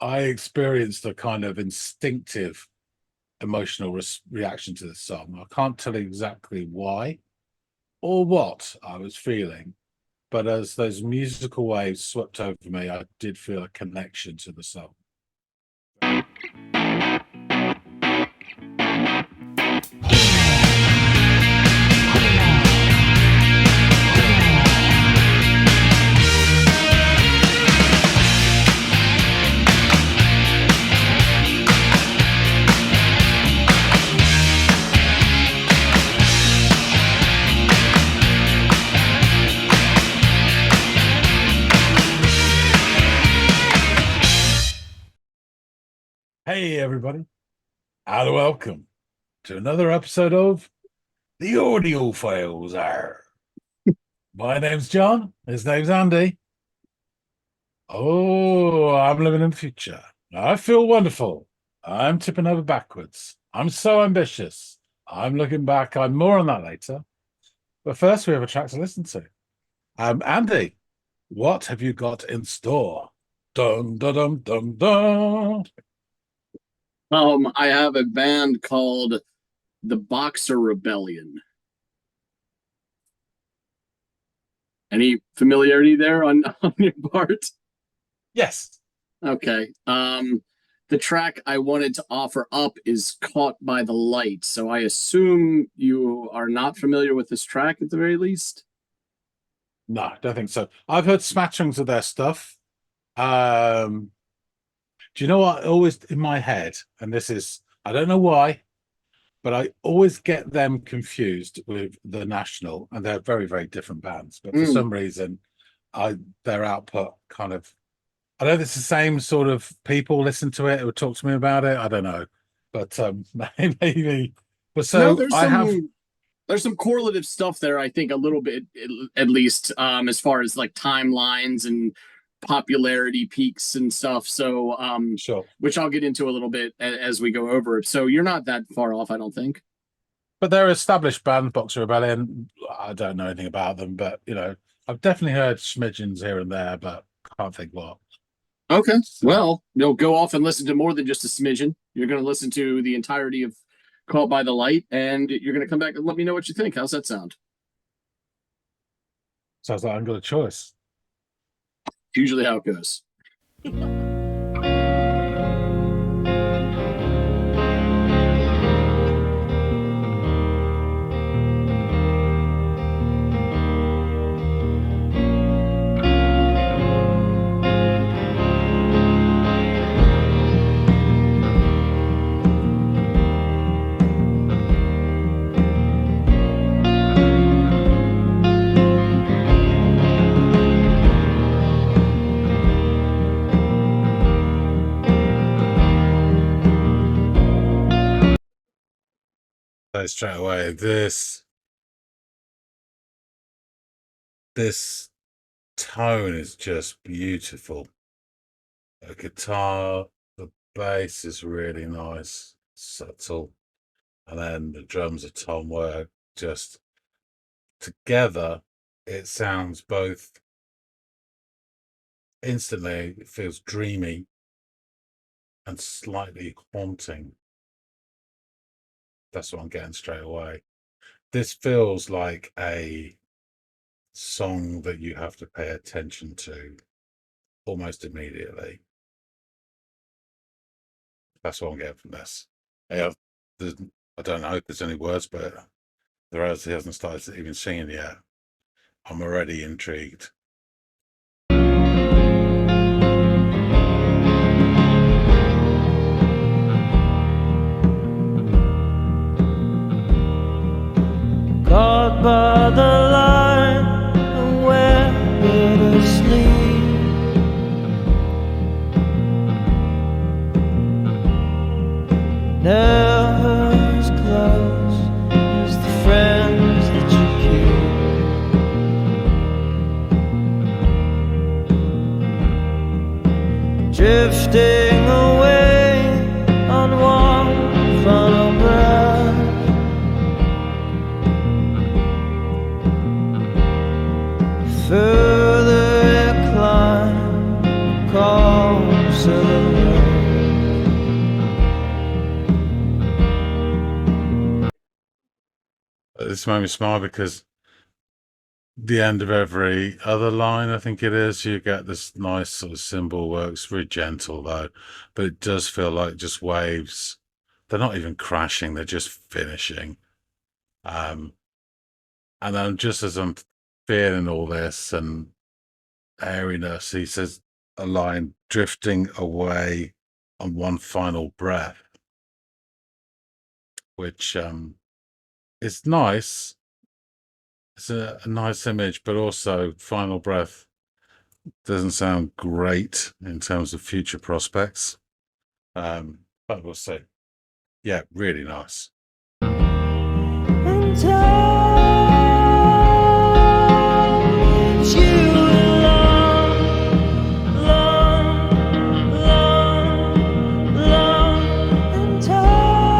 I experienced a kind of instinctive emotional reaction to this song. I can't tell you exactly why or what I was feeling, but as those musical waves swept over me, I did feel a connection to the song. Hey, everybody, and welcome to another episode of the Audiophiles. My name's John. His name's Andy. Oh, I'm living in the future. I feel wonderful. I'm tipping over backwards. I'm so ambitious. I'm looking back. I'm more on that later. But first, we have a track to listen to. Andy, what have you got in store? Dun dun dun dun dun. I have a band called the Boxer Rebellion. Any familiarity there on your part? Yes. Okay. The track I wanted to offer up is Caught by the Light. So I assume you are not familiar with this track at the very least? No, I don't think so. I've heard smatterings of their stuff. Do you know what? Always in my head, and this is, I don't know why, but I always get them confused with The National, and they're very, very different bands. But for some reason, their output kind of, I know it's the same sort of people listen to it who would talk to me about it. I don't know, but maybe. But so no, there's some correlative stuff there. I think a little bit, at least, as far as like timelines and popularity peaks and stuff. So, sure, which I'll get into a little bit as we go over it. So you're not that far off, I don't think. But they're an established band, Boxer Rebellion. I don't know anything about them, but I've definitely heard smidgens here and there, but can't think what. Okay. Well, you'll go off and listen to more than just a smidgen. You're going to listen to the entirety of Caught by the Light, and you're going to come back and let me know what you think. How's that sound? Sounds like I've got a choice. Usually how it goes. Straight away, this tone is just beautiful. The guitar, the bass is really nice, subtle, and then the drums are tom work. Just together, it sounds both instantly, it feels dreamy and slightly haunting. That's what I'm getting straight away. This feels like a song that you have to pay attention to almost immediately. That's what I'm getting from this. Yeah, I don't know if there's any words, but the rest he hasn't started even singing yet. I'm already intrigued. Caught by the light and we're asleep. Never as close as the friends that you keep. Drifting away on one final breath. Further climb, calls this made me smile because the end of every other line, I think it is, you get this nice sort of cymbal work. It's very gentle though, but it does feel like just waves. They're not even crashing, they're just finishing. And then just as I'm feeling all this and airiness, he says a line, drifting away on one final breath, which is nice. It's a nice image, but also final breath doesn't sound great in terms of future prospects. But we'll see. Yeah, really nice. And time leaves you alone, alone, alone, alone. And time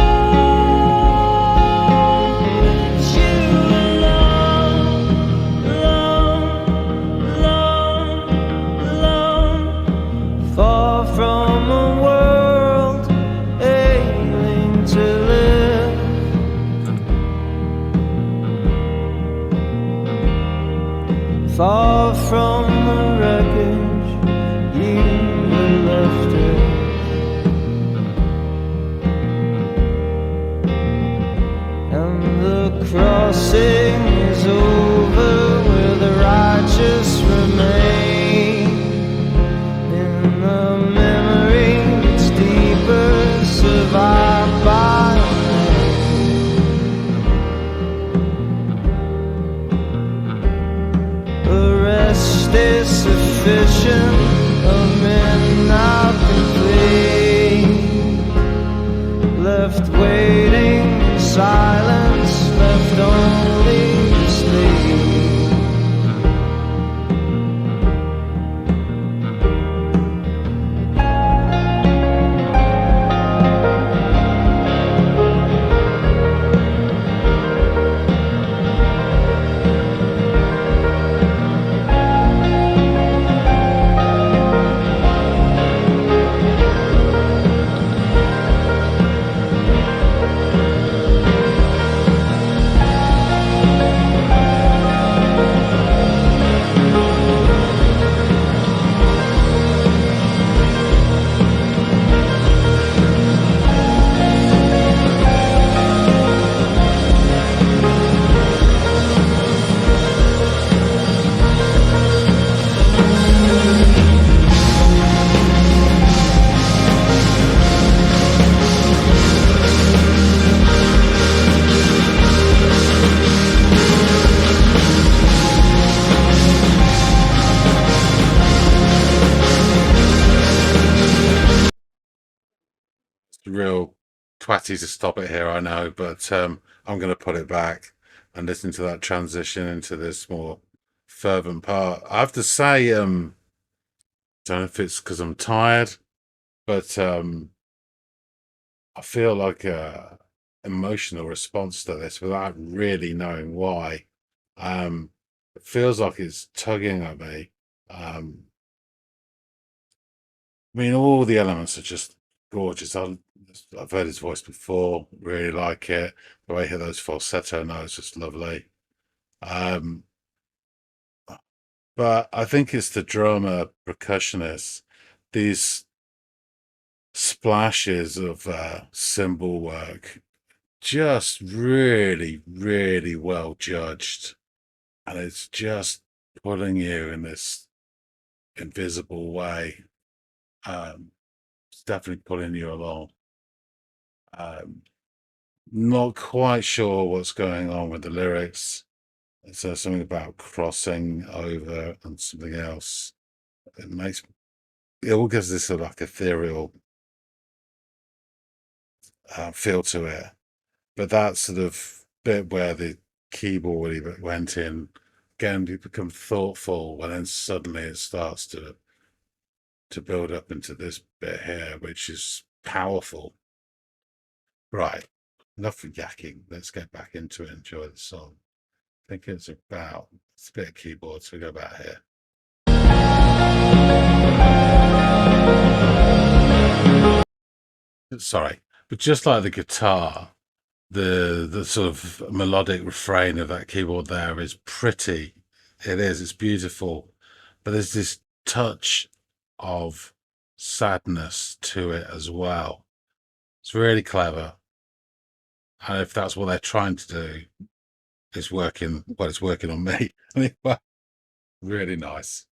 leaves you alone, alone, alone, alone. Far from a world ailing to live. Far from the wreckage you left it. And the crossing is over where the righteous remain. In the memory that's deeper, survived by the rest is sufficient of men now complete. Left waiting in silence, left only to sleep. Real twatty to stop it here, I know, but I'm going to put it back and listen to that transition into this more fervent part. I have to say, don't know if it's because I'm tired, but I feel like a emotional response to this without really knowing why. It feels like it's tugging at me. I mean, all the elements are just gorgeous. I've heard his voice before, really like it. The way he hit those falsetto notes, just lovely. Um, but I think it's the drummer, percussionist, these splashes of cymbal work, just really, really well judged. And it's just pulling you in this invisible way. It's definitely pulling you along. Not quite sure what's going on with the lyrics. So something about crossing over and something else. It all gives this sort of like ethereal feel to it. But that sort of bit where the keyboard went in, again, you become thoughtful, and then suddenly it starts to build up into this bit here, which is powerful. Right, enough of yakking. Let's get back into it and enjoy the song. I think it's a bit of keyboard, so we go back here. Sorry, but just like the guitar, the sort of melodic refrain of that keyboard there is pretty. It is. It's beautiful, but there's this touch of sadness to it as well. It's really clever, and if that's what they're trying to do, it's working. Well, it's working on me. I mean, well, really nice.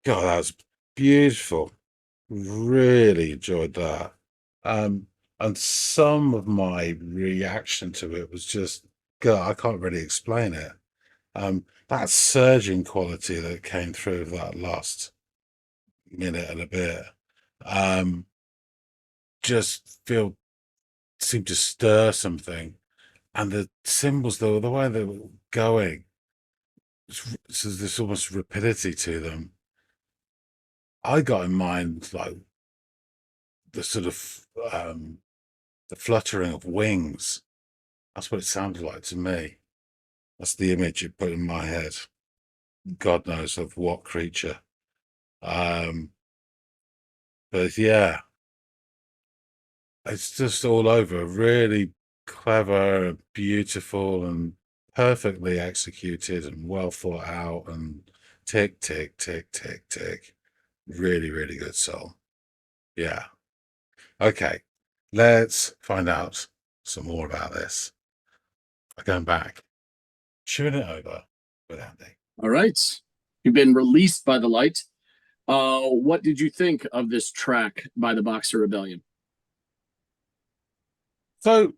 God, that was beautiful. Really enjoyed that. And some of my reaction to it was just, God, I can't really explain it. That surging quality that came through that last minute and a bit, just seemed to stir something. And the cymbals, the way they were going, so there's this almost rapidity to them. I got in mind like the sort of the fluttering of wings. That's what it sounded like to me. That's the image it put in my head. God knows of what creature. But yeah, it's just all over. Really clever, beautiful, and perfectly executed and well thought out and tick, tick, tick, tick, tick. Really, really good soul. Yeah. Okay. Let's find out some more about this. Going back, chewing it over with Andy. All right. You've been released by the light. What did you think of this track by the Boxer Rebellion? So,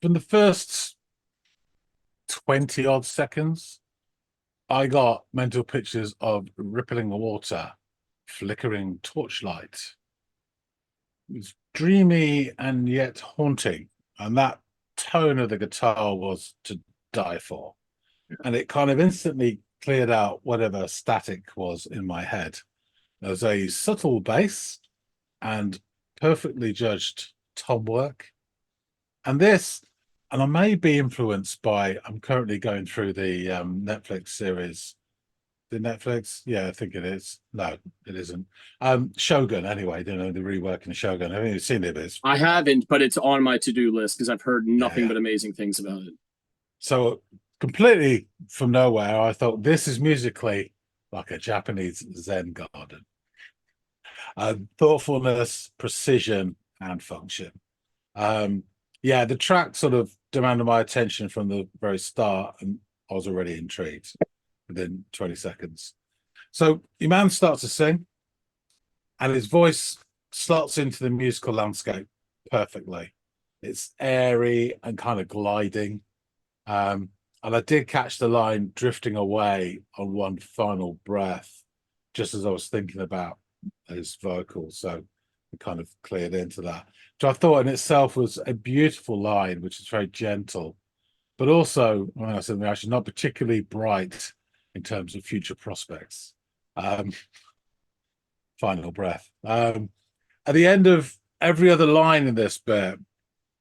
from the first 20 odd seconds, I got mental pictures of rippling water, flickering torchlight. It was dreamy and yet haunting, and that tone of the guitar was to die for. And it kind of instantly cleared out whatever static was in my head. There's a subtle bass and perfectly judged tom work. And I may be influenced by, I'm currently going through the Netflix series. The Netflix? Yeah, I think it is. No, it isn't. Shogun, anyway, the reworking of Shogun. I haven't even seen it, but I haven't, but it's on my to-do list because I've heard nothing but amazing things about it. So completely from nowhere, I thought this is musically like a Japanese Zen garden. Thoughtfulness, precision, and function. Yeah, the track sort of demanded my attention from the very start, and I was already intrigued within 20 seconds. So your man starts to sing, and his voice slots into the musical landscape perfectly. It's airy and kind of gliding. And I did catch the line drifting away on one final breath, just as I was thinking about his vocals. So it kind of cleared into that, which I thought in itself was a beautiful line, which is very gentle, but also, when I said the reaction, not particularly bright in terms of future prospects. Final breath. At the end of every other line in this bit,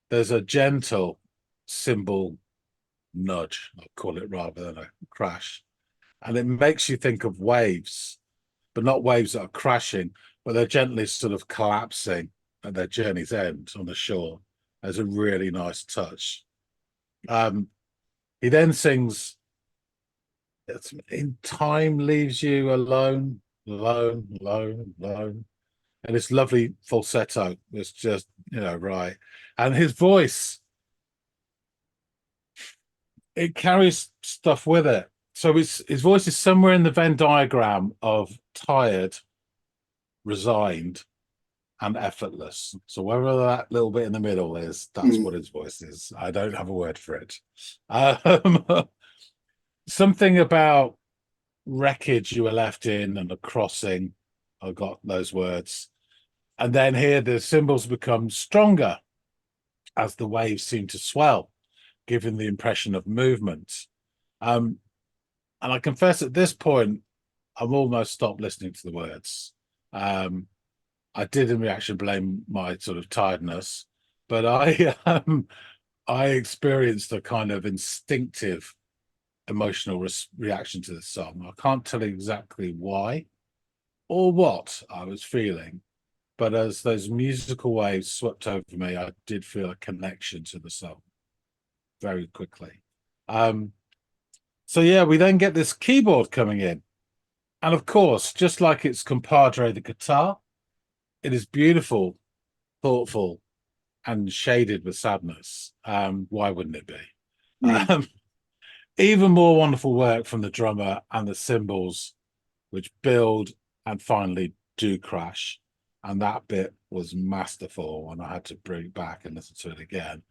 there's a gentle cymbal nudge, I'll call it, rather than a crash. And it makes you think of waves, but not waves that are crashing, but they're gently sort of collapsing at their journey's end on the shore. There's a really nice touch. He then sings, "In time leaves you alone, alone, alone, alone." And it's lovely falsetto. It's just, right. And his voice, it carries stuff with it. So his voice is somewhere in the Venn diagram of tired, resigned, and effortless. So wherever that little bit in the middle is, that's what his voice is. I don't have a word for it. Something about wreckage you were left in and a crossing. I got those words. And then here the cymbals become stronger as the waves seem to swell, giving the impression of movement. And I confess at this point, I've almost stopped listening to the words. I did in reaction blame my sort of tiredness, but I experienced a kind of instinctive emotional reaction to the song. I can't tell you exactly why or what I was feeling, but as those musical waves swept over me, I did feel a connection to the song very quickly. So yeah, we then get this keyboard coming in. And of course, just like its compadre, the guitar, it is beautiful, thoughtful, and shaded with sadness. Why wouldn't it be? Even more wonderful work from the drummer and the cymbals, which build and finally do crash. And that bit was masterful, and I had to bring it back and listen to it again.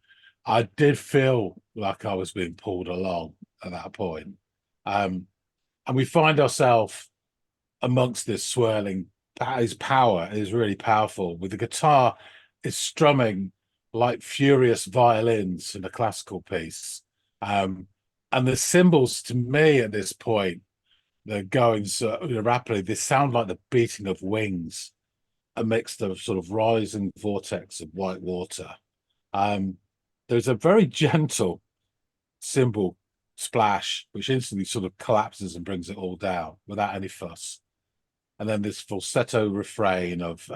I did feel like I was being pulled along at that point. And we find ourselves amongst this swirling. His power is really powerful. With the guitar, it's strumming like furious violins in a classical piece. And the cymbals, to me, at this point, they're going so rapidly. They sound like the beating of wings, amidst the sort of rising vortex of white water. There's a very gentle cymbal splash, which instantly sort of collapses and brings it all down without any fuss. And then this falsetto refrain of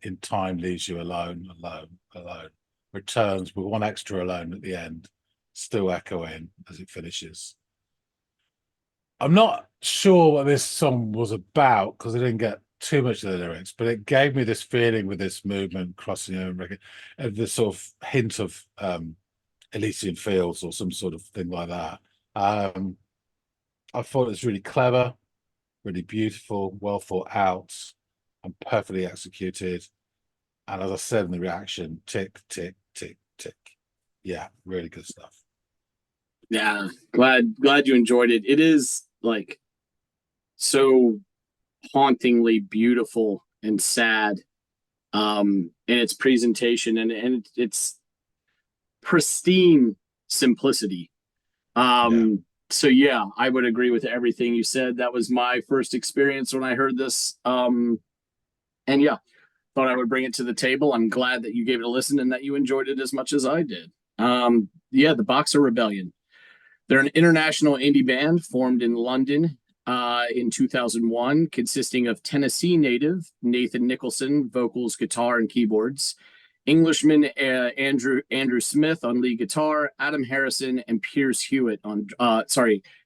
"In time leaves you alone, alone, alone," returns with one extra alone at the end, still echoing as it finishes. I'm not sure what this song was about because I didn't get too much of the lyrics, but it gave me this feeling with this movement crossing over, this sort of hint of Elysian Fields or some sort of thing like that. I thought it was really clever, really beautiful, well thought out, and perfectly executed. And as I said in the reaction, tick, tick, tick, tick. Yeah, really good stuff. Yeah, glad you enjoyed it. It is like so hauntingly beautiful and sad in its presentation and its pristine simplicity. So yeah, I would agree with everything you said. That was my first experience when I heard this. And yeah, thought I would bring it to the table. I'm glad that you gave it a listen and that you enjoyed it as much as I did. Yeah, the Boxer Rebellion. They're an international indie band formed in London in 2001, consisting of Tennessee native Nathan Nicholson, vocals, guitar, and keyboards, Englishman Andrew Smith on lead guitar, Adam Harrison, and Piers Hewitt on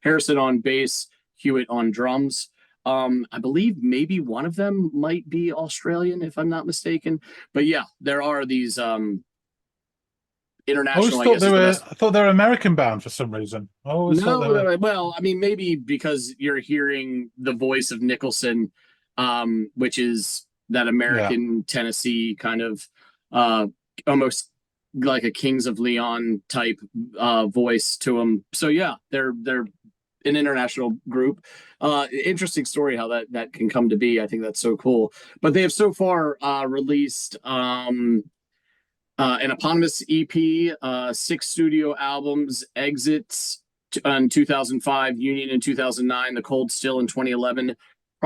Harrison on bass, Hewitt on drums. I believe maybe one of them might be Australian, if I'm not mistaken. But yeah, there are these international. I thought they were American band for some reason. Well, I mean, maybe because you're hearing the voice of Nicholson, which is that American Tennessee kind of almost like a Kings of Leon type voice to them. So yeah, they're an international group. Interesting story how that can come to be. I think that's so cool. But they have so far released an eponymous EP, 6 studio albums, Exits in 2005, Union in 2009, The Cold Still in 2011,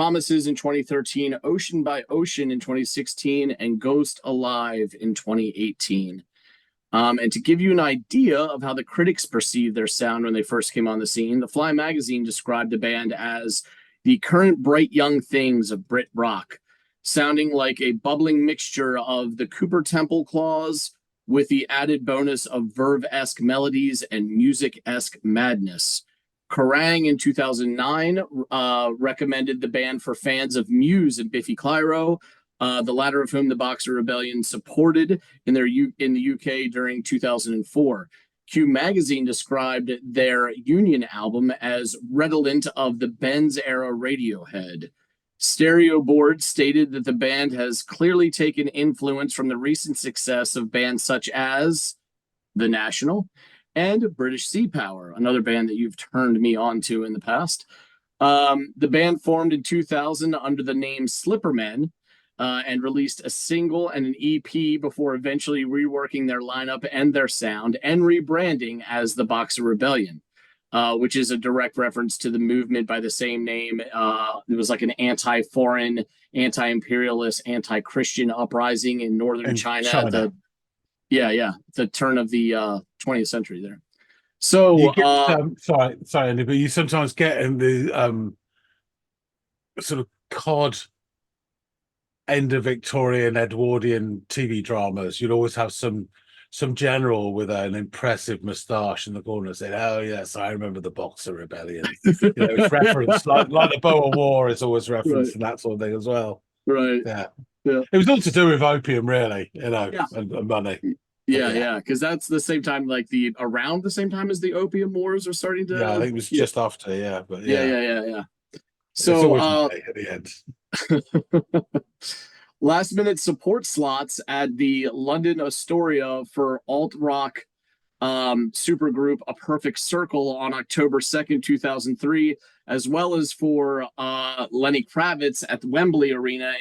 Promises in 2013, Ocean by Ocean in 2016, and Ghost Alive in 2018. And to give you an idea of how the critics perceived their sound when they first came on the scene, the Fly magazine described the band as the current bright young things of Brit rock, sounding like a bubbling mixture of the Cooper Temple Claws with the added bonus of Verve-esque melodies and music-esque madness. Kerrang! In 2009 recommended the band for fans of Muse and Biffy Clyro, the latter of whom the Boxer Rebellion supported in the UK during 2004. Q Magazine described their Union album as redolent of the Benz-era Radiohead. Stereo Board stated that the band has clearly taken influence from the recent success of bands such as The National and British Sea Power, another band that you've turned me on to in the past. The band formed in 2000 under the name Slippermen, and released a single and an EP before eventually reworking their lineup and their sound and rebranding as the Boxer Rebellion, which is a direct reference to the movement by the same name. It was like an anti-foreign, anti-imperialist, anti-Christian uprising in northern China. At the turn of the 20th century there. So, you get, sorry, Andy, but you sometimes get in the sort of cod end of Victorian Edwardian TV dramas, you'd always have some general with an impressive moustache in the corner saying, "Oh yes, I remember the Boxer Rebellion." It's referenced like the Boer War is always referenced and that sort of thing as well. Right. Yeah. Yeah. It was all to do with opium, really, and money. Yeah, because that's the same time, around the same time as the Opium Wars are starting to. Yeah, I think it was just after. Yeah, but yeah. So So money at the end. Last minute support slots at the London Astoria for alt rock supergroup A Perfect Circle on October 2nd, 2003, as well as for Lenny Kravitz at the Wembley Arena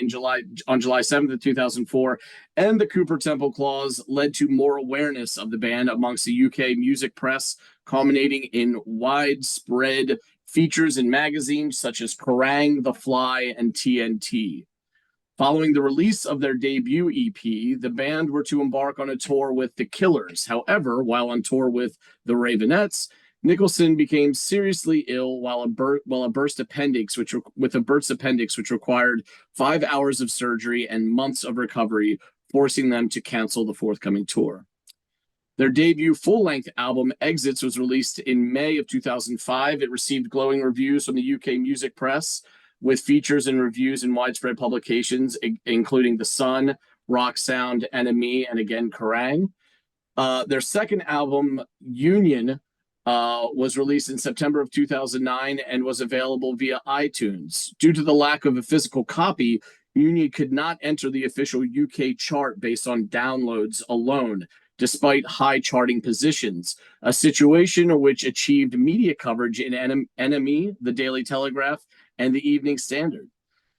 on July 7th of 2004, and the Cooper Temple Claws led to more awareness of the band amongst the UK music press, culminating in widespread features in magazines such as Kerrang!, The Fly, and TNT. Following the release of their debut EP, the band were to embark on a tour with The Killers. However, while on tour with the Ravenettes, Nicholson became seriously ill while a burst appendix, which required 5 hours of surgery and months of recovery, forcing them to cancel the forthcoming tour. Their debut full-length album, Exits, was released in May of 2005. It received glowing reviews from the UK music press, with features and reviews in widespread publications, including The Sun, Rock Sound, NME, and again, Kerrang! Their second album, Union, was released in September of 2009 and was available via iTunes. Due to the lack of a physical copy, Union could not enter the official UK chart based on downloads alone, despite high charting positions, a situation which achieved media coverage in NME, The Daily Telegraph, and the Evening Standard.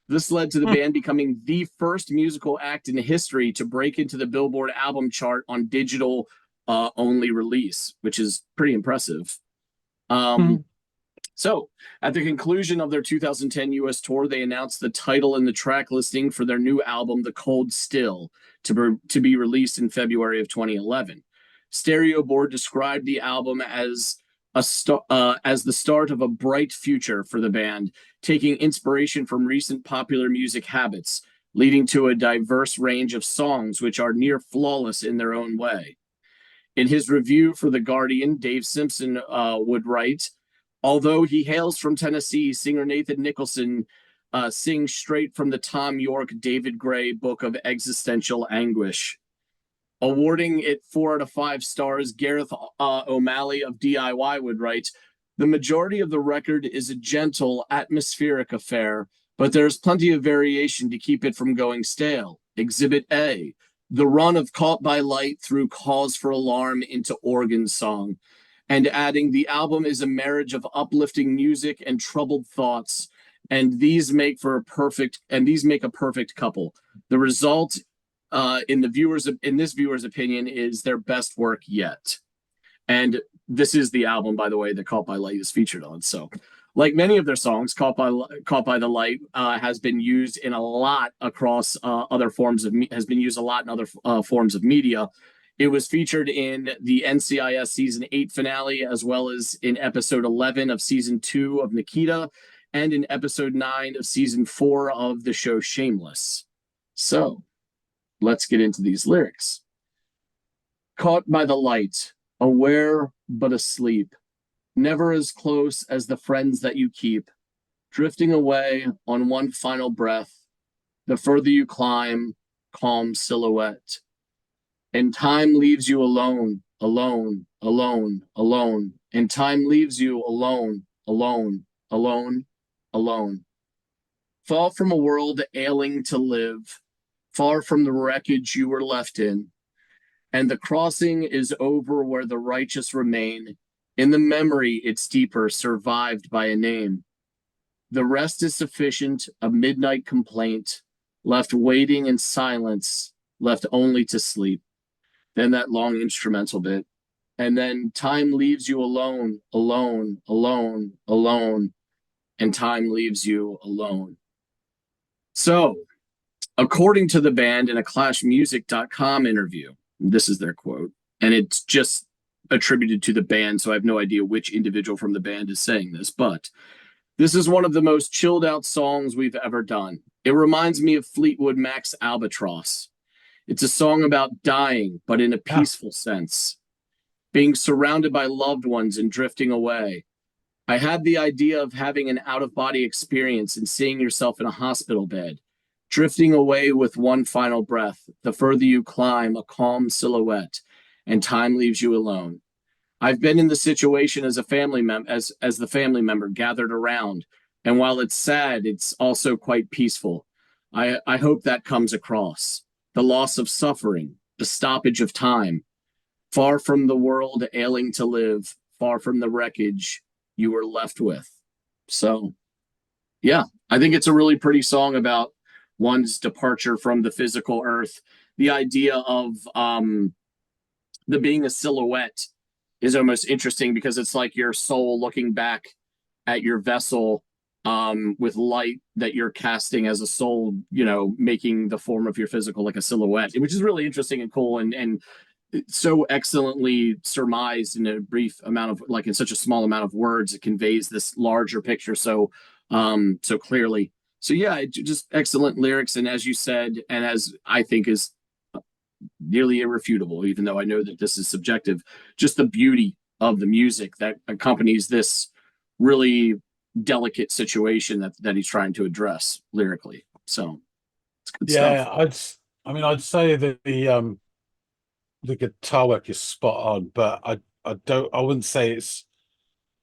This led to the band becoming the first musical act in history to break into the Billboard album chart on digital only release, which is pretty impressive. So, at the conclusion of their 2010 US tour, they announced the title and the track listing for their new album, The Cold Still, to be released in February of 2011. Stereo Board described the album as the start of a bright future for the band, taking inspiration from recent popular music habits, leading to a diverse range of songs which are near flawless in their own way. In his review for The Guardian, Dave Simpson would write, "Although he hails from Tennessee, singer Nathan Nicholson sings straight from the Tom York, David Gray book of existential anguish." Awarding it 4 out of 5 stars, Gareth O'Malley of DIY would write, "The majority of the record is a gentle, atmospheric affair, but there's plenty of variation to keep it from going stale. Exhibit A, the run of Caught by Light through Cause for Alarm into organ song," and adding, "The album is a marriage of uplifting music and troubled thoughts, and these make a perfect couple. The result in this viewer's opinion is their best work yet." And this is the album, by the way, that Caught by Light is featured on. So like many of their songs, Caught by the Light has been used in a lot across other forms of has been used a lot in other forms of media. It was featured in the NCIS season 8 finale, as well as in episode 11 of season 2 of Nikita, and in episode 9 of season 4 of the show Shameless. So let's get into these lyrics. Caught by the light, aware but asleep, never as close as the friends that you keep, drifting away on one final breath, the further you climb, calm silhouette. And time leaves you alone, alone, alone, alone. And time leaves you alone, alone, alone, alone. Far from a world ailing to live, far from the wreckage you were left in. And the crossing is over where the righteous remain. In the memory, it's deeper, survived by a name. The rest is sufficient, a midnight complaint, left waiting in silence, left only to sleep. Then that long instrumental bit. And then time leaves you alone, alone, alone, alone. And time leaves you alone. So, according to the band in a clashmusic.com interview, this is their quote, and it's just attributed to the band, so I have no idea which individual from the band is saying this, but this is one of the most chilled out songs we've ever done. It reminds me of Fleetwood Mac's Albatross. It's a song about dying, but in a peaceful sense, being surrounded by loved ones and drifting away. I had the idea of having an out-of-body experience and seeing yourself in a hospital bed, drifting away with one final breath. The further you climb, a calm silhouette, and time leaves you alone. I've been in the situation as a family as the family member gathered around, and while it's sad, it's also quite peaceful. I hope that comes across. The loss of suffering, the stoppage of time, far from the world ailing to live, far from the wreckage you were left with. So, yeah, I think it's a really pretty song about one's departure from the physical earth. The idea of the being a silhouette is almost interesting because it's like your soul looking back at your vessel with light that you're casting as a soul, you know, making the form of your physical like a silhouette, which is really interesting and cool and so excellently surmised in a brief amount of, like in such a small amount of words. It conveys this larger picture so clearly. So yeah, just excellent lyrics, and as you said, and as I think is nearly irrefutable, even though I know that this is subjective, just the beauty of the music that accompanies this really delicate situation that he's trying to address lyrically. So it's good stuff. I'd say that the guitar work is spot on, but I wouldn't say it's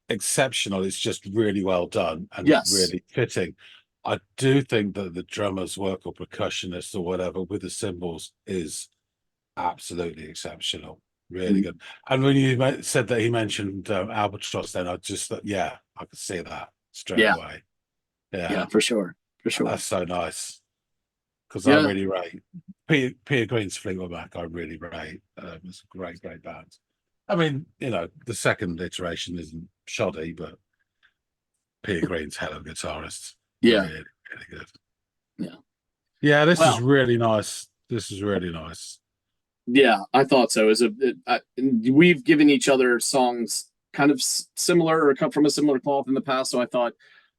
exceptional. It's just really well done and really fitting. I do think that the drummer's work or percussionist or whatever with the cymbals is absolutely exceptional. Really good. And when you said that he mentioned Albatross, then I just thought, yeah, I could see that straight away. Yeah, for sure. That's so nice. Because I really rate Peter Green's Fleetwood Mac. I really rate. It's a great band. I mean, you know, the second iteration isn't shoddy, but Peter Green's hell of a guitarist. Yeah, really good. Yeah. This is really nice. Yeah, I thought so. We've given each other songs kind of similar or come from a similar cloth in the past, so I thought,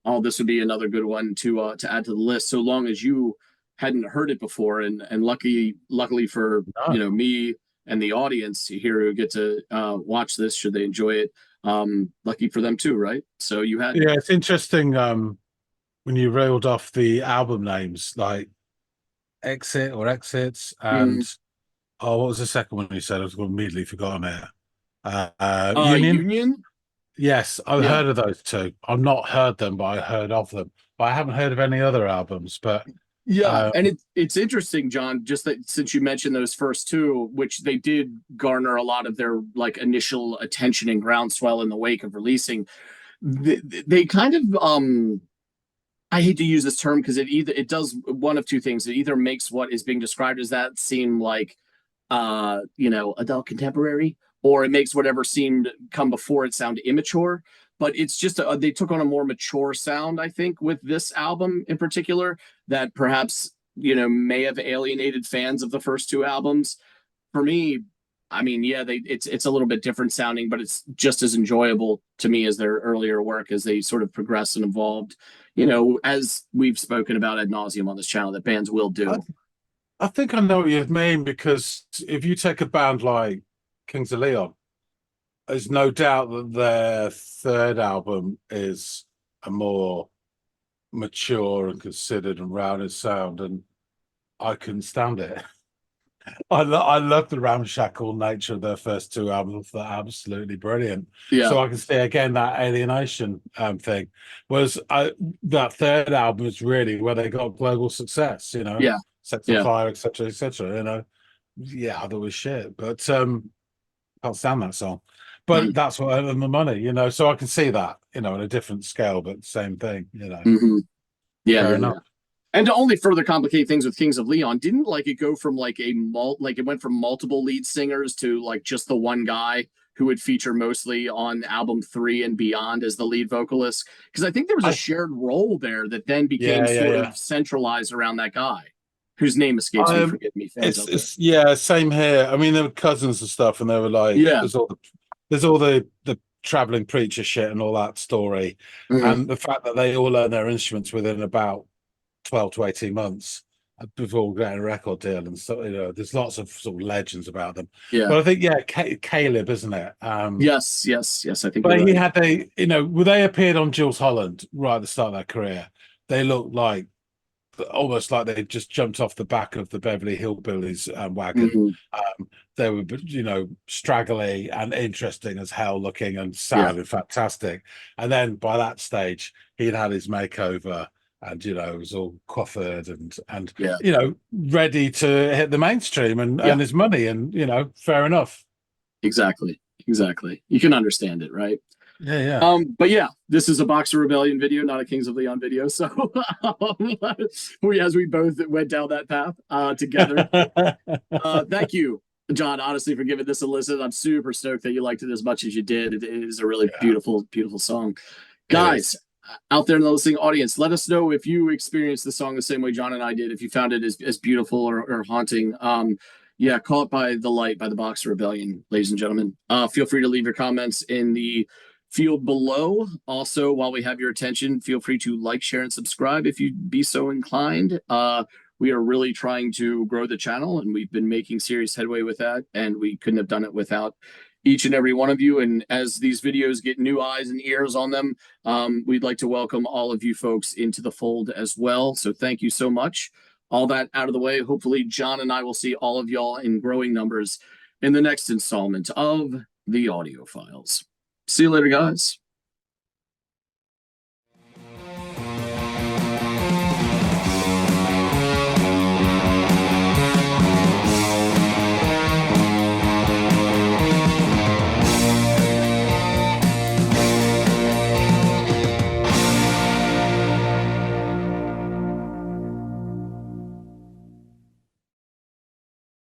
oh, this would be another good one to add to the list. So long as you hadn't heard it before, and luckily for you know me and the audience here who get to watch this, should they enjoy it, lucky for them too, right? So you had it's interesting when you reeled off the album names like Exit or Exits and what was the second one you said? I was immediately forgotten it. Union. Yes, I've heard of those two. I've not heard them, but I heard of them. But I haven't heard of any other albums. But and it's interesting, John, just that since you mentioned those first two, which they did garner a lot of their like initial attention and groundswell in the wake of releasing, they kind of I hate to use this term because it does one of two things. It either makes what is being described as that seem like adult contemporary, or it makes whatever seemed come before it sound immature. But it's just they took on a more mature sound, I think, with this album in particular, that perhaps, you know, may have alienated fans of the first two albums. For me, I mean, yeah, it's a little bit different sounding, but it's just as enjoyable to me as their earlier work, as they sort of progressed and evolved. You know, as we've spoken about ad nauseum on this channel, that bands will do. I think I know what you mean, because if you take a band like Kings of Leon, there's no doubt that their third album is a more mature and considered and rounded sound, and I couldn't stand it. I love the ramshackle nature of their first two albums. They're absolutely brilliant. Yeah. So I can see again that alienation thing. Whereas that third album is really where they got global success. You know, Yeah. Sets on Fire, etc., etc. You know, yeah, that was shit, but can't stand that song. But that's what earned them the money. You know, so I can see that. You know, on a different scale, but same thing. You know, Fair enough. Yeah. And to only further complicate things with Kings of Leon, didn't like it go from like like it went from multiple lead singers to like just the one guy who would feature mostly on album 3 and beyond as the lead vocalist? Because I think there was a shared role there that then became sort of centralized around that guy, whose name escapes me. Forgive me, fans. Yeah, same here. I mean, they were cousins and stuff, and they were like, there's all the traveling preacher shit and all that story, and the fact that they all learn their instruments within about 12 to 18 months before getting a record deal, and so, you know, there's lots of sort of legends about them. But I think Caleb, isn't it? Yes, I think. But he had you know, when they appeared on Jules Holland right at the start of their career, they looked like almost like they just jumped off the back of the Beverly Hillbillies wagon. They were, you know, straggly and interesting as hell looking and sounding fantastic. And then by that stage, he'd had his makeover, and, you know, it was all coiffured and you know, ready to hit the mainstream and earn his money. And, you know, fair enough. Exactly. You can understand it, right? Yeah. But yeah, this is a Boxer Rebellion video, not a Kings of Leon video. So as we both went down that path together. Thank you, John, honestly, for giving this a listen. I'm super stoked that you liked it as much as you did. It is a really beautiful song. Guys, out there in the listening audience, let us know if you experienced the song the same way John and I did, if you found it as beautiful or haunting. Call It By the Light by the Boxer Rebellion, ladies and gentlemen. Feel free to leave your comments in the field below. Also, while we have your attention, feel free to like, share, and subscribe if you'd be so inclined. We are really trying to grow the channel, and we've been making serious headway with that, and we couldn't have done it without each and every one of you. And as these videos get new eyes and ears on them, we'd like to welcome all of you folks into the fold as well. So thank you so much. All that out of the way, hopefully John and I will see all of y'all in growing numbers in the next installment of the Audiophiles. See you later, guys.